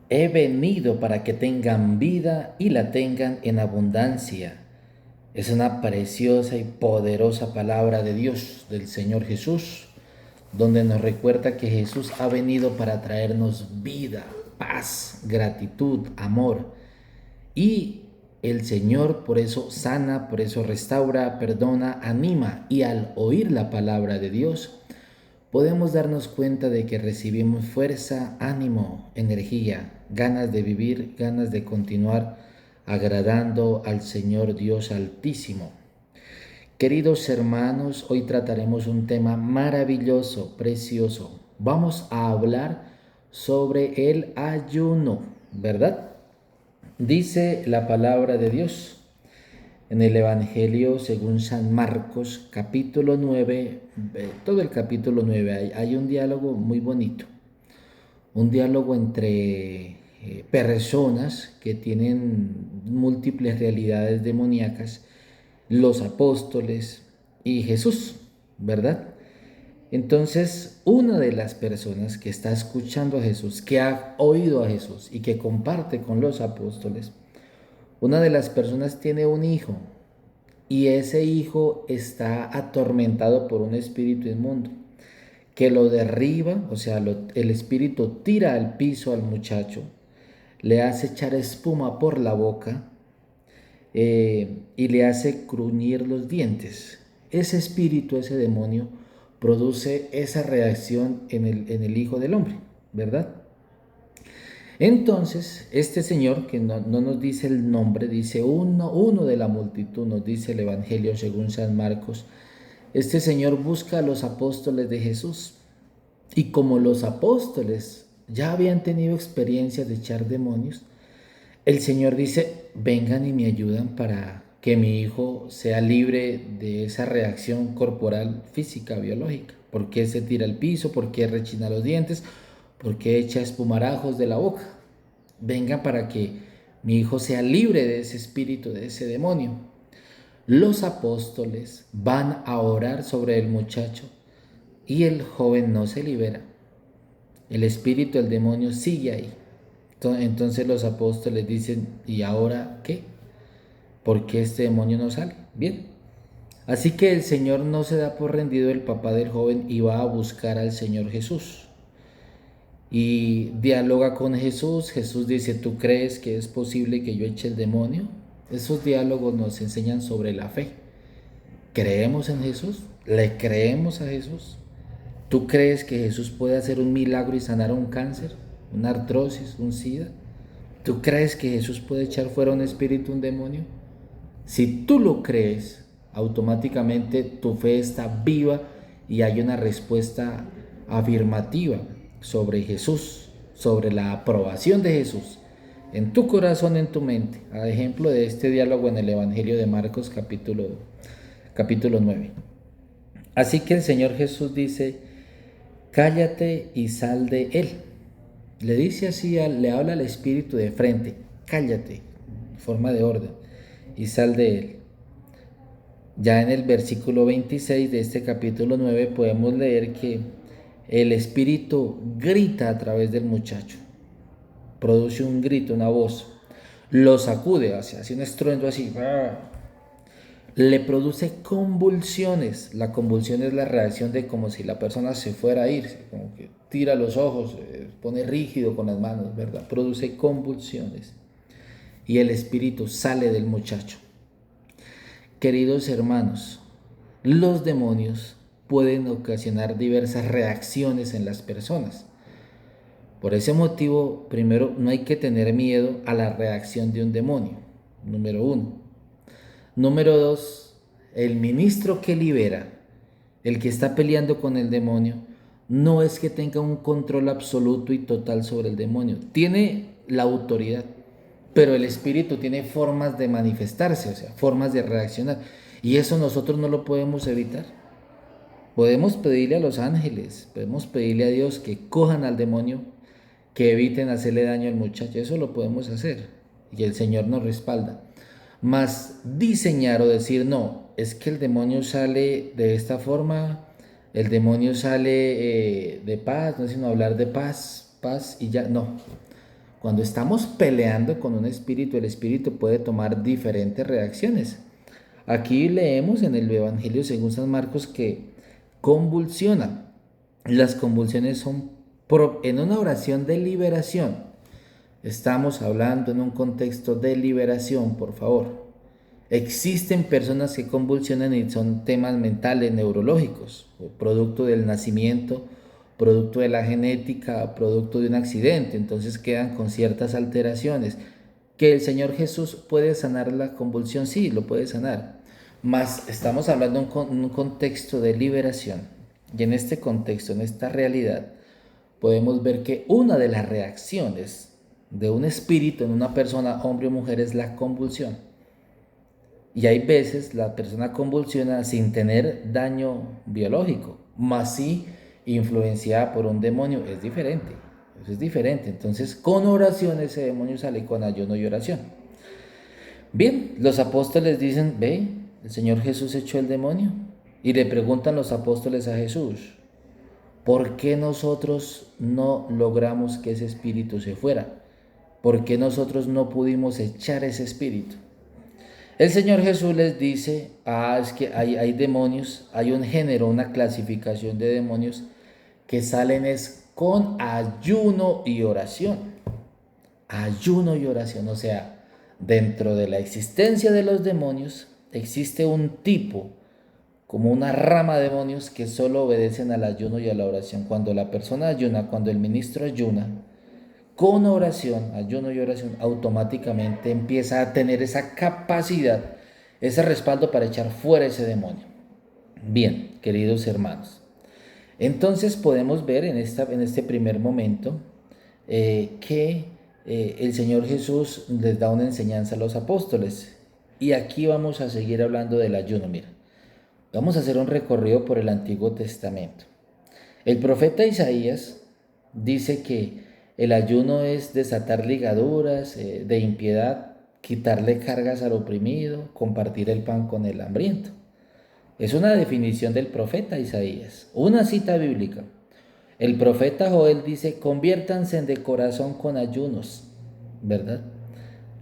He venido para que tengan vida y la tengan en abundancia. Es una preciosa y poderosa palabra de Dios, del Señor Jesús, donde nos recuerda que Jesús ha venido para traernos vida, paz, gratitud, amor. Y el Señor por eso sana, por eso restaura, perdona, anima. Y al oír la palabra de Dios, podemos darnos cuenta de que recibimos fuerza, ánimo, energía, ganas de vivir, ganas de continuar agradando al Señor Dios Altísimo. Queridos hermanos, hoy trataremos un tema maravilloso, precioso. Vamos a hablar sobre el ayuno, ¿verdad? Dice la palabra de Dios en el Evangelio según San Marcos, capítulo 9, todo el capítulo 9, hay un diálogo muy bonito, un diálogo entre personas que tienen múltiples realidades demoníacas, los apóstoles y Jesús, ¿verdad? Entonces, una de las personas que está escuchando a Jesús, que ha oído a Jesús y que comparte con los apóstoles, una de las personas tiene un hijo y ese hijo está atormentado por un espíritu inmundo que lo derriba, o sea, el espíritu tira al piso al muchacho, le hace echar espuma por la boca y le hace cruñir los dientes. Ese espíritu, ese demonio, produce esa reacción en el Hijo del Hombre, ¿verdad? Entonces, este señor, que no nos dice el nombre, dice uno de la multitud, nos dice el Evangelio según San Marcos, este señor busca a los apóstoles de Jesús. Y como los apóstoles ya habían tenido experiencias de echar demonios, el Señor dice, vengan y me ayudan para que mi hijo sea libre de esa reacción corporal, física, biológica. ¿Por qué se tira al piso? ¿Por qué rechina los dientes? ¿Por qué echa espumarajos de la boca? Vengan para que mi hijo sea libre de ese espíritu, de ese demonio. Los apóstoles van a orar sobre el muchacho y el joven no se libera. El espíritu, el demonio sigue ahí. Entonces los apóstoles dicen, ¿y ahora qué? ¿Por qué este demonio no sale? Bien. Así que el Señor no se da por rendido, el papá del joven, y va a buscar al Señor Jesús. Y dialoga con Jesús. Jesús dice, ¿tú crees que es posible que yo eche el demonio? Esos diálogos nos enseñan sobre la fe. ¿Creemos en Jesús? ¿Le creemos a Jesús? ¿Tú crees que Jesús puede hacer un milagro y sanar un cáncer, una artrosis, un SIDA? ¿Tú crees que Jesús puede echar fuera un espíritu, un demonio? Si tú lo crees, automáticamente tu fe está viva y hay una respuesta afirmativa sobre Jesús, sobre la aprobación de Jesús en tu corazón, en tu mente, a ejemplo de este diálogo en el Evangelio de Marcos capítulo 9. Así que el Señor Jesús dice, cállate y sal de él. Le dice así, le habla al espíritu de frente, cállate, forma de orden, y sal de él. Ya en el versículo 26 de este capítulo 9 podemos leer que el espíritu grita a través del muchacho, produce un grito, una voz, lo sacude, hace un estruendo así, le produce convulsiones. La convulsión es la reacción de como si la persona se fuera a ir, como que tira los ojos, pone rígido con las manos, ¿verdad? Produce convulsiones y el espíritu sale del muchacho. Queridos hermanos, los demonios pueden ocasionar diversas reacciones en las personas. Por ese motivo, primero, no hay que tener miedo a la reacción de un demonio, número uno. Número dos, el ministro que libera, el que está peleando con el demonio, no es que tenga un control absoluto y total sobre el demonio. Tiene la autoridad, pero el espíritu tiene formas de manifestarse, o sea, formas de reaccionar. Y eso nosotros no lo podemos evitar. Podemos pedirle a los ángeles, podemos pedirle a Dios que cojan al demonio, que eviten hacerle daño al muchacho. Eso lo podemos hacer y el Señor nos respalda. Mas diseñar o decir, no, es que el demonio sale de esta forma, el demonio sale de paz, no es sino hablar de paz, paz y ya, no. Cuando estamos peleando con un espíritu, el espíritu puede tomar diferentes reacciones. Aquí leemos en el Evangelio según San Marcos que convulsiona. Las convulsiones son en una oración de liberación. Estamos hablando en un contexto de liberación, por favor. Existen personas que convulsionan y son temas mentales, neurológicos, producto del nacimiento, producto de la genética, producto de un accidente. Entonces quedan con ciertas alteraciones. ¿Que el Señor Jesús puede sanar la convulsión? Sí, lo puede sanar. Mas estamos hablando en un contexto de liberación. Y en este contexto, en esta realidad, podemos ver que una de las reacciones de un espíritu en una persona, hombre o mujer, es la convulsión. Y hay veces la persona convulsiona sin tener daño biológico, mas sí influenciada por un demonio. Es diferente, eso es diferente. Entonces, con oración ese demonio sale, con ayuno y oración. Bien, los apóstoles dicen, ve, el Señor Jesús echó el demonio. Y le preguntan los apóstoles a Jesús, ¿por qué nosotros no logramos que ese espíritu se fuera? ¿Por qué nosotros no pudimos echar ese espíritu? El Señor Jesús les dice, es que hay demonios, hay un género, una clasificación de demonios que salen es con ayuno y oración. Ayuno y oración, o sea, dentro de la existencia de los demonios existe un tipo, como una rama de demonios que solo obedecen al ayuno y a la oración. Cuando la persona ayuna, cuando el ministro ayuna, con oración, ayuno y oración, automáticamente empieza a tener esa capacidad, ese respaldo para echar fuera ese demonio. Bien, queridos hermanos, entonces podemos ver en este primer momento que el Señor Jesús les da una enseñanza a los apóstoles. Y aquí vamos a seguir hablando del ayuno. Mira, vamos a hacer un recorrido por el Antiguo Testamento. El profeta Isaías dice que el ayuno es desatar ligaduras de impiedad, quitarle cargas al oprimido, compartir el pan con el hambriento. Es una definición del profeta Isaías, una cita bíblica. El profeta Joel dice, conviértanse de corazón con ayunos, ¿verdad?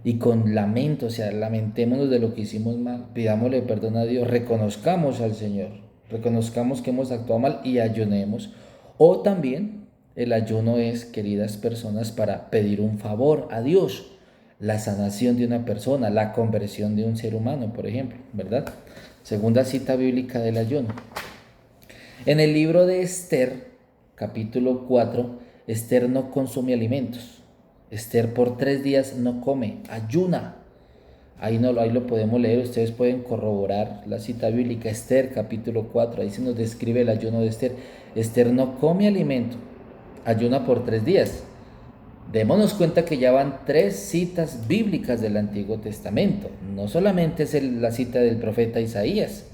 Y con lamento, o sea, lamentémonos de lo que hicimos mal, pidámosle perdón a Dios, reconozcamos al Señor, reconozcamos que hemos actuado mal y ayunemos. O también el ayuno es, queridas personas, para pedir un favor a Dios, la sanación de una persona, la conversión de un ser humano, por ejemplo, ¿verdad? Segunda cita bíblica del ayuno. En el libro de Esther, capítulo 4, Esther no consume alimentos. Esther por 3 días no come, ayuna. Ahí lo podemos leer, ustedes pueden corroborar la cita bíblica, Esther capítulo 4, ahí se nos describe el ayuno de Esther. Esther no come alimento, ayuna por 3 días. Démonos cuenta que ya van 3 citas bíblicas del Antiguo Testamento, no solamente es la cita del profeta Isaías.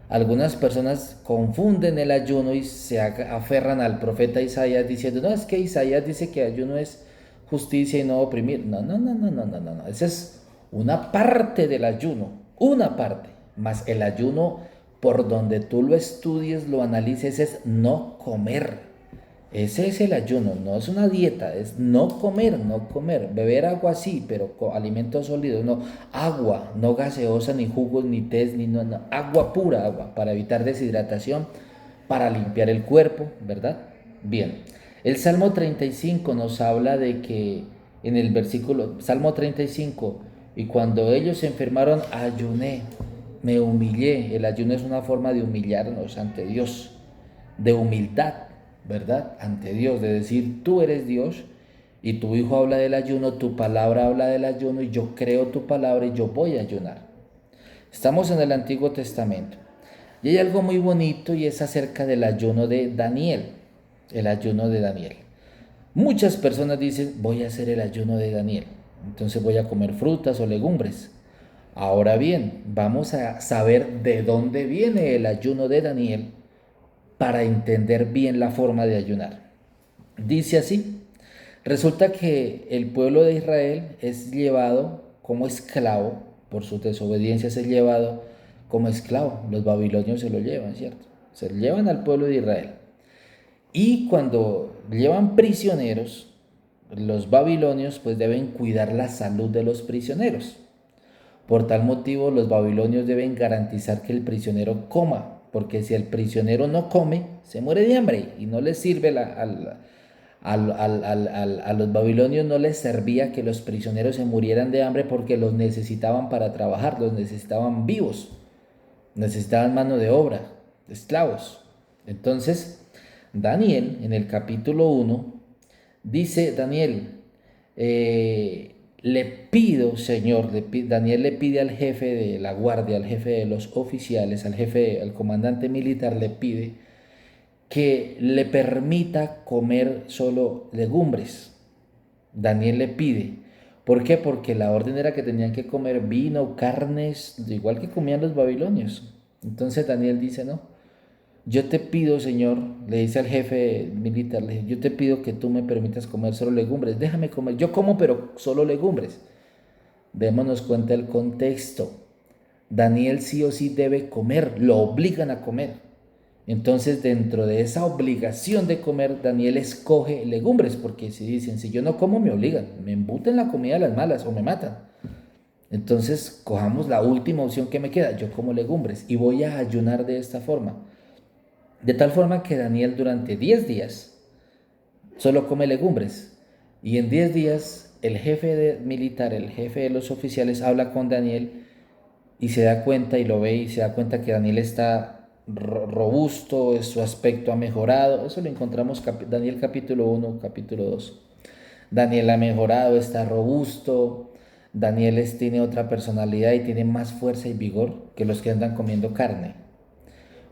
Algunas personas confunden el ayuno y se aferran al profeta Isaías diciendo, no, es que Isaías dice que ayuno es justicia y no oprimir. No, no, no, no, no, no, no. Esa es una parte del ayuno, una parte. Mas el ayuno, por donde tú lo estudies, lo analices, es no comer. Ese es el ayuno, no es una dieta, es no comer, no comer. Beber agua sí, pero con alimentos sólidos, no. Agua, no gaseosa, ni jugos, ni tés, ni no, no. Agua pura, agua, para evitar deshidratación, para limpiar el cuerpo, ¿verdad? Bien, el Salmo 35 nos habla de que en el versículo, Salmo 35, y cuando ellos se enfermaron, ayuné, me humillé. El ayuno es una forma de humillarnos ante Dios, de humildad, ¿verdad? Ante Dios, de decir, tú eres Dios y tu hijo habla del ayuno, tu palabra habla del ayuno y yo creo tu palabra y yo voy a ayunar. Estamos en el Antiguo Testamento y hay algo muy bonito y es acerca del ayuno de Daniel, el ayuno de Daniel. Muchas personas dicen, voy a hacer el ayuno de Daniel, entonces voy a comer frutas o legumbres. Ahora bien, vamos a saber de dónde viene el ayuno de Daniel para entender bien la forma de ayunar. Dice así, resulta que el pueblo de Israel es llevado como esclavo, por su desobediencia es llevado como esclavo. Los babilonios se lo llevan, ¿cierto? Se llevan al pueblo de Israel. Y cuando llevan prisioneros, los babilonios pues deben cuidar la salud de los prisioneros. Por tal motivo, los babilonios deben garantizar que el prisionero coma, porque si el prisionero no come, se muere de hambre y no les sirve a los babilonios no les servía que los prisioneros se murieran de hambre porque los necesitaban para trabajar, los necesitaban vivos, necesitaban mano de obra, esclavos. Entonces, Daniel, en el capítulo 1, dice Daniel, le pido, Señor, Daniel le pide al jefe de la guardia, al jefe de los oficiales, al comandante militar, le pide que le permita comer solo legumbres. Daniel le pide. ¿Por qué? Porque la orden era que tenían que comer vino, carnes, igual que comían los babilonios. Entonces Daniel dice, no, yo te pido, Señor, le dice al jefe militar, le dice, yo te pido que tú me permitas comer solo legumbres, déjame comer, yo como pero solo legumbres. Démonos cuenta del contexto. Daniel sí o sí debe comer, lo obligan a comer. Entonces, dentro de esa obligación de comer, Daniel escoge legumbres, porque si dicen, si yo no como, me obligan, me embuten la comida a las malas o me matan. Entonces, cojamos la última opción que me queda, yo como legumbres y voy a ayunar de esta forma. De tal forma que Daniel durante 10 días solo come legumbres. Y en 10 días el jefe militar, el jefe de los oficiales habla con Daniel y se da cuenta y lo ve y se da cuenta que Daniel está robusto, su aspecto ha mejorado. Eso lo encontramos Daniel capítulo 1, capítulo 2. Daniel ha mejorado, está robusto. Daniel tiene otra personalidad y tiene más fuerza y vigor que los que andan comiendo carne.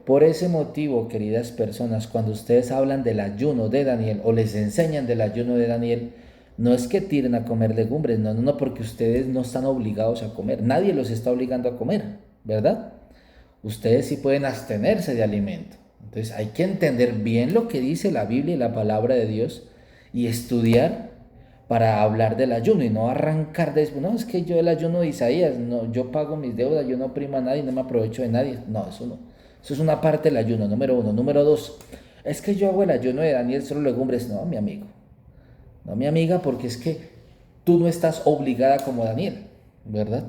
Por ese motivo, queridas personas, cuando ustedes hablan del ayuno de Daniel o les enseñan del ayuno de Daniel, no es que tiren a comer legumbres, no, porque ustedes no están obligados a comer, nadie los está obligando a comer, ¿verdad? Ustedes sí pueden abstenerse de alimento. Entonces hay que entender bien lo que dice la Biblia y la palabra de Dios y estudiar para hablar del ayuno y no arrancar de eso. No, es que yo el ayuno de Isaías, no, yo pago mis deudas, yo no oprimo a nadie, no me aprovecho de nadie. No, eso no. Eso es una parte del ayuno, número 1. Número 2, es que yo hago el ayuno de Daniel solo legumbres. No, mi amigo. No, mi amiga, porque es que tú no estás obligada como Daniel, ¿verdad?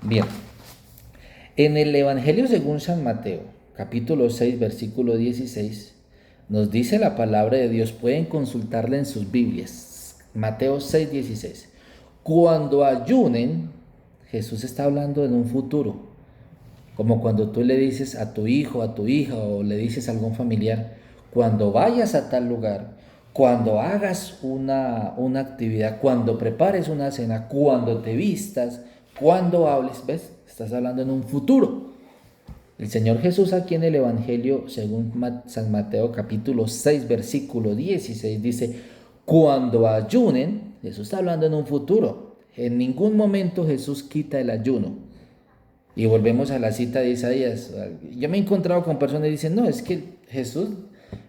Bien. En el Evangelio según San Mateo, capítulo 6, versículo 16, nos dice la palabra de Dios, pueden consultarla en sus Biblias. Mateo 6, 16. Cuando ayunen, Jesús está hablando en un futuro, como cuando tú le dices a tu hijo, a tu hija o le dices a algún familiar, cuando vayas a tal lugar, cuando hagas una actividad, cuando prepares una cena, cuando te vistas, cuando hables, ¿ves? Estás hablando en un futuro. El Señor Jesús aquí en el Evangelio, según San Mateo capítulo 6, versículo 16, dice, cuando ayunen, Jesús está hablando en un futuro. En ningún momento Jesús quita el ayuno. Y volvemos a la cita de Isaías. Yo me he encontrado con personas que dicen, no, es que Jesús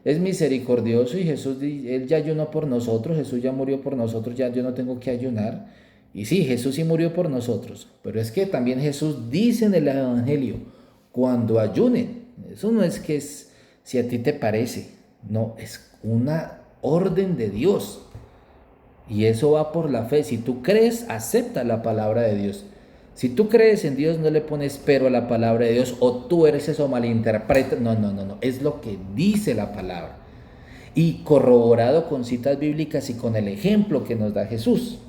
es misericordioso y Jesús, Él ya ayunó por nosotros, Jesús ya murió por nosotros, ya yo no tengo que ayunar. Y sí, Jesús sí murió por nosotros, pero es que también Jesús dice en el Evangelio, cuando ayunen, eso no es que es si a ti te parece, no, es una orden de Dios. Y eso va por la fe. Si tú crees, acepta la palabra de Dios. Si tú crees en Dios, no le pones pero a la palabra de Dios o tú eres eso, malinterpreta. No. Es lo que dice la palabra. Y corroborado con citas bíblicas y con el ejemplo que nos da Jesús.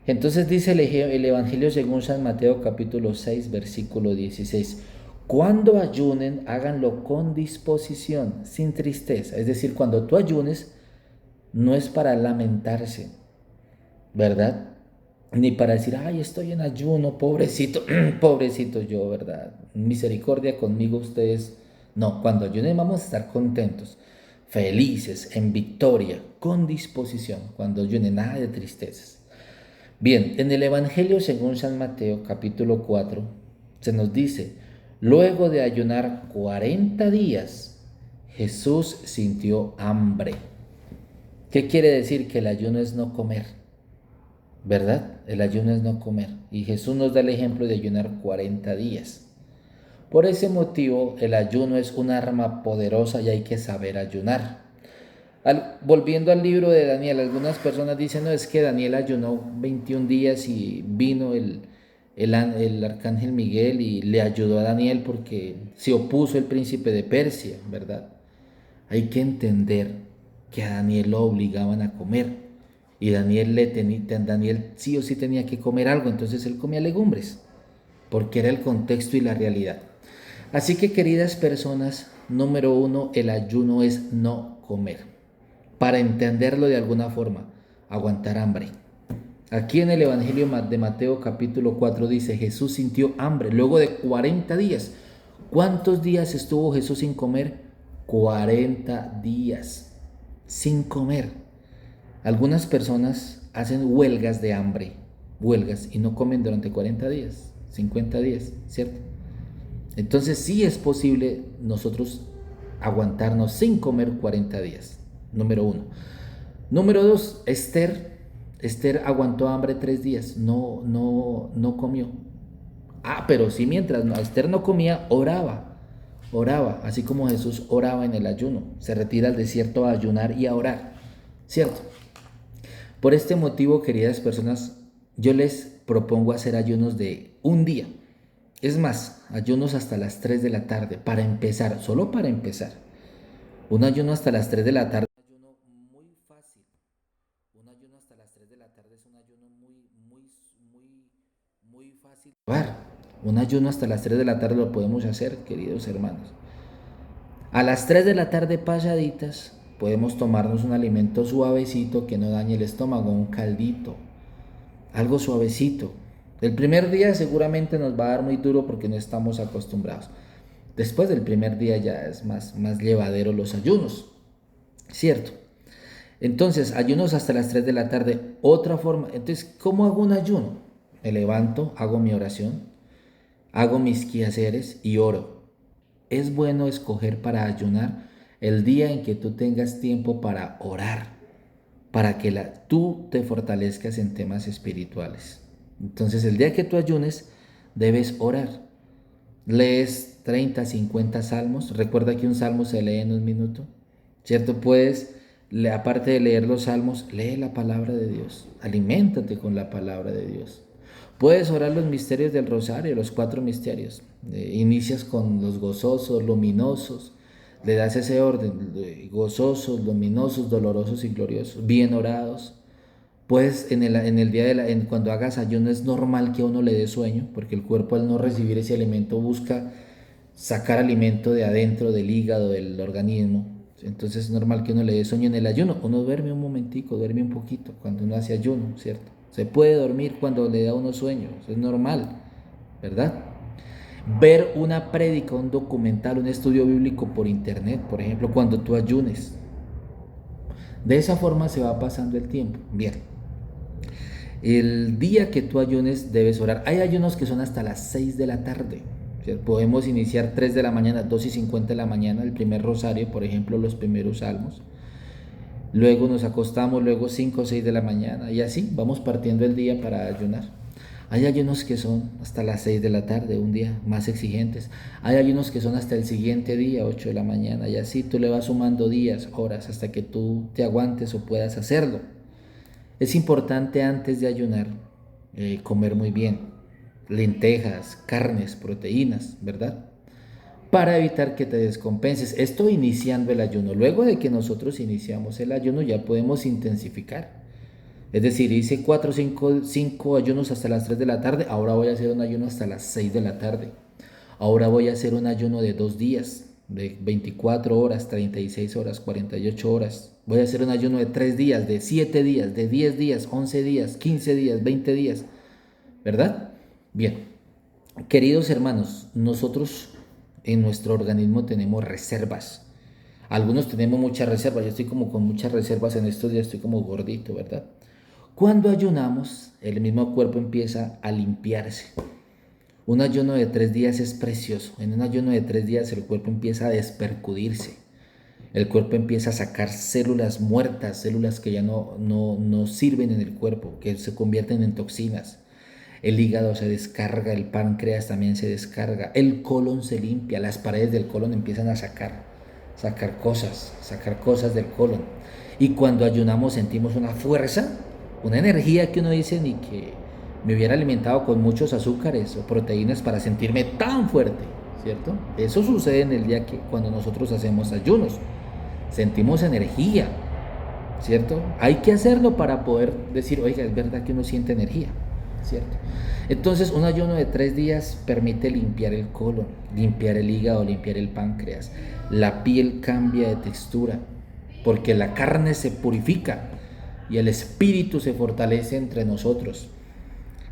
Entonces dice el Evangelio según San Mateo capítulo 6, versículo 16. Cuando ayunen, háganlo con disposición, sin tristeza. Es decir, cuando tú ayunes, no es para lamentarse, ¿verdad? Ni para decir, ay, estoy en ayuno, pobrecito, pobrecito yo, ¿verdad? Misericordia conmigo ustedes. No, cuando ayunen vamos a estar contentos, felices, en victoria, con disposición. Cuando ayunen, nada de tristezas. Bien, en el Evangelio según San Mateo, capítulo 4, se nos dice, luego de ayunar 40 días, Jesús sintió hambre. ¿Qué quiere decir? Que el ayuno es no comer, ¿verdad? El ayuno es no comer. Y Jesús nos da el ejemplo de ayunar 40 días. Por ese motivo, el ayuno es un arma poderosa y hay que saber ayunar. Volviendo al libro de Daniel, algunas personas dicen, no, es que Daniel ayunó 21 días y vino el arcángel Miguel y le ayudó a Daniel porque se opuso el príncipe de Persia, ¿verdad? Hay que entender que a Daniel lo obligaban a comer y Daniel sí o sí tenía que comer algo, entonces él comía legumbres, porque era el contexto y la realidad. Así que, queridas personas, número uno, el ayuno es no comer. Para entenderlo de alguna forma, aguantar hambre. Aquí en el Evangelio de Mateo capítulo 4 dice, Jesús sintió hambre luego de 40 días. ¿Cuántos días estuvo Jesús sin comer? 40 días sin comer. Algunas personas hacen huelgas de hambre, huelgas, y no comen durante 40 días, 50 días, ¿cierto? Entonces sí es posible nosotros aguantarnos sin comer 40 días, número uno. Número dos, Esther aguantó hambre 3 días, no comió. Pero sí, mientras Esther no comía, oraba, así como Jesús oraba en el ayuno, se retira al desierto a ayunar y a orar, ¿cierto? Por este motivo, queridas personas, yo les propongo hacer ayunos de un día. Es más, ayunos hasta las 3 de la tarde, para empezar, solo para empezar. Un ayuno hasta las 3 de la tarde. Un ayuno muy fácil. Un ayuno hasta las 3 de la tarde es un ayuno muy fácil. Un ayuno hasta las 3 de la tarde lo podemos hacer, queridos hermanos. A las 3 de la tarde pasaditas, podemos tomarnos un alimento suavecito que no dañe el estómago, un caldito, algo suavecito. El primer día seguramente nos va a dar muy duro porque no estamos acostumbrados. Después del primer día ya es más llevadero los ayunos, ¿cierto? Entonces, ayunos hasta las 3 de la tarde. Otra forma, entonces, ¿cómo hago un ayuno? Me levanto, hago mi oración, hago mis quehaceres y oro. Es bueno escoger para ayunar el día en que tú tengas tiempo para orar, para que tú te fortalezcas en temas espirituales. Entonces, el día que tú ayunes, debes orar. Lees 30, 50 salmos. Recuerda que un salmo se lee en un minuto, ¿cierto? Puedes, aparte de leer los salmos, lee la palabra de Dios. Aliméntate con la palabra de Dios. Puedes orar los misterios del rosario, los 4 misterios. Inicias con los gozosos, luminosos. Le das ese orden, gozosos, luminosos, dolorosos y gloriosos, bien orados. Pues en el día cuando hagas ayuno es normal que a uno le dé sueño, porque el cuerpo al no recibir ese alimento busca sacar alimento de adentro, del hígado, del organismo. Entonces es normal que uno le dé sueño en el ayuno. Uno duerme un momentico, duerme un poquito cuando uno hace ayuno, ¿cierto? Se puede dormir cuando le da uno sueño, eso es normal, ¿verdad? Ver una prédica, un documental, un estudio bíblico por internet, por ejemplo, cuando tú ayunes. De esa forma se va pasando el tiempo. Bien. El día que tú ayunes debes orar. Hay ayunos que son hasta las 6 de la tarde. Podemos iniciar 3 de la mañana, 2:50 de la mañana, el primer rosario, por ejemplo, los primeros salmos. Luego nos acostamos, luego 5 o 6 de la mañana y así vamos partiendo el día para ayunar. Hay ayunos que son hasta las 6 de la tarde, un día más exigentes. Hay ayunos que son hasta el siguiente día, 8 de la mañana y así tú le vas sumando días, horas, hasta que tú te aguantes o puedas hacerlo. Es importante antes de ayunar comer muy bien, lentejas, carnes, proteínas, ¿verdad? Para evitar que te descompenses. Esto iniciando el ayuno. Luego de que nosotros iniciamos el ayuno ya podemos intensificar. Es decir, hice 4 o 5 ayunos hasta las 3 de la tarde, ahora voy a hacer un ayuno hasta las 6 de la tarde. Ahora voy a hacer un ayuno de 2 días, de 24 horas, 36 horas, 48 horas. Voy a hacer un ayuno de 3 días, de 7 días, de 10 días, 11 días, 15 días, 20 días. ¿Verdad? Bien. Queridos hermanos, nosotros en nuestro organismo tenemos reservas. Algunos tenemos muchas reservas. Yo estoy como con muchas reservas en estos días, estoy como gordito, ¿verdad? Cuando ayunamos, el mismo cuerpo empieza a limpiarse. Un ayuno de 3 días es precioso. En un ayuno de 3 días el cuerpo empieza a despercudirse. El cuerpo empieza a sacar células muertas, células que ya no sirven en el cuerpo, que se convierten en toxinas. El hígado se descarga, el páncreas también se descarga, el colon se limpia, las paredes del colon empiezan a sacar sacar cosas del colon. Y cuando ayunamos sentimos una fuerza, una energía que uno dice ni que me hubiera alimentado con muchos azúcares o proteínas para sentirme tan fuerte, ¿cierto? Eso sucede en el día que cuando nosotros hacemos ayunos, sentimos energía, ¿cierto? Hay que hacerlo para poder decir, oiga, es verdad que uno siente energía, ¿cierto? Entonces, un ayuno de 3 días permite limpiar el colon, limpiar el hígado, limpiar el páncreas. La piel cambia de textura, porque la carne se purifica y el espíritu se fortalece entre nosotros.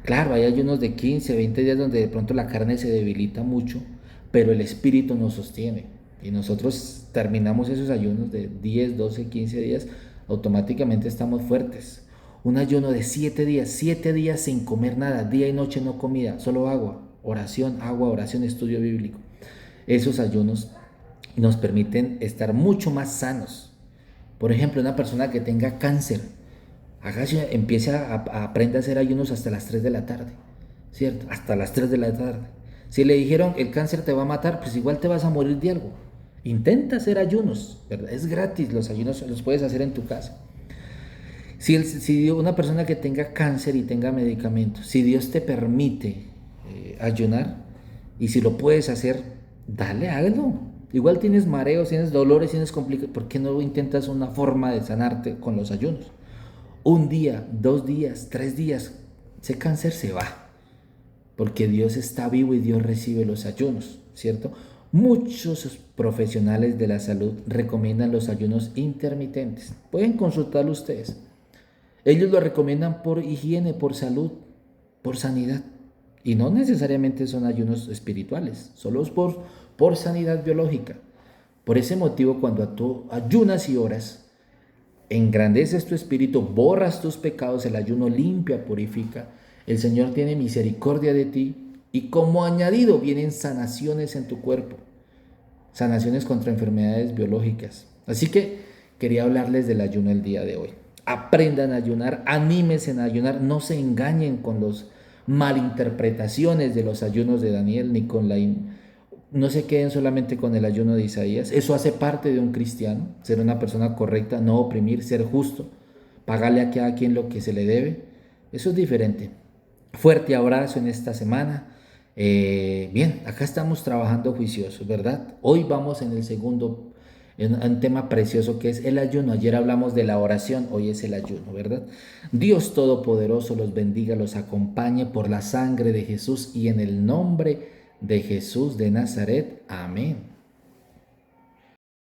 Claro, hay ayunos de 15, 20 días donde de pronto la carne se debilita mucho, pero el espíritu nos sostiene. Y nosotros terminamos esos ayunos de 10, 12, 15 días, automáticamente estamos fuertes. Un ayuno de 7 días sin comer nada, día y noche no comida, solo agua, oración, estudio bíblico. Esos ayunos nos permiten estar mucho más sanos. Por ejemplo, una persona que tenga cáncer, empiece aprenda a hacer ayunos hasta las 3 de la tarde, ¿cierto? Hasta las 3 de la tarde. Si le dijeron el cáncer te va a matar, pues igual te vas a morir de algo. Intenta hacer ayunos, ¿verdad? Es gratis, los ayunos los puedes hacer en tu casa. Si una persona que tenga cáncer y tenga medicamentos, si Dios te permite ayunar y si lo puedes hacer, dale, hágalo. Igual tienes mareos, tienes dolores, tienes complicaciones, ¿por qué no intentas una forma de sanarte con los ayunos? Un día, 2 días, 3 días, ese cáncer se va, porque Dios está vivo y Dios recibe los ayunos, ¿cierto? Muchos profesionales de la salud recomiendan los ayunos intermitentes. Pueden consultarlo ustedes. Ellos lo recomiendan por higiene, por salud, por sanidad. Y no necesariamente son ayunos espirituales, solo es por sanidad biológica. Por ese motivo, cuando tú ayunas y oras, engrandeces tu espíritu, borras tus pecados, el ayuno limpia, purifica. El Señor tiene misericordia de ti y como añadido vienen sanaciones en tu cuerpo, sanaciones contra enfermedades biológicas. Así que quería hablarles del ayuno el día de hoy. Aprendan a ayunar, anímense a ayunar, no se engañen con las malinterpretaciones de los ayunos de Daniel ni con no se queden solamente con el ayuno de Isaías. Eso hace parte de un cristiano, ser una persona correcta, no oprimir, ser justo, pagarle a cada quien lo que se le debe. Eso es diferente. Fuerte abrazo en esta semana. Bien, acá estamos trabajando juiciosos, ¿verdad? Hoy vamos en el segundo, en un tema precioso que es el ayuno. Ayer hablamos de la oración, hoy es el ayuno, ¿verdad? Dios Todopoderoso los bendiga, los acompañe por la sangre de Jesús y en el nombre de Jesús de Nazaret. Amén.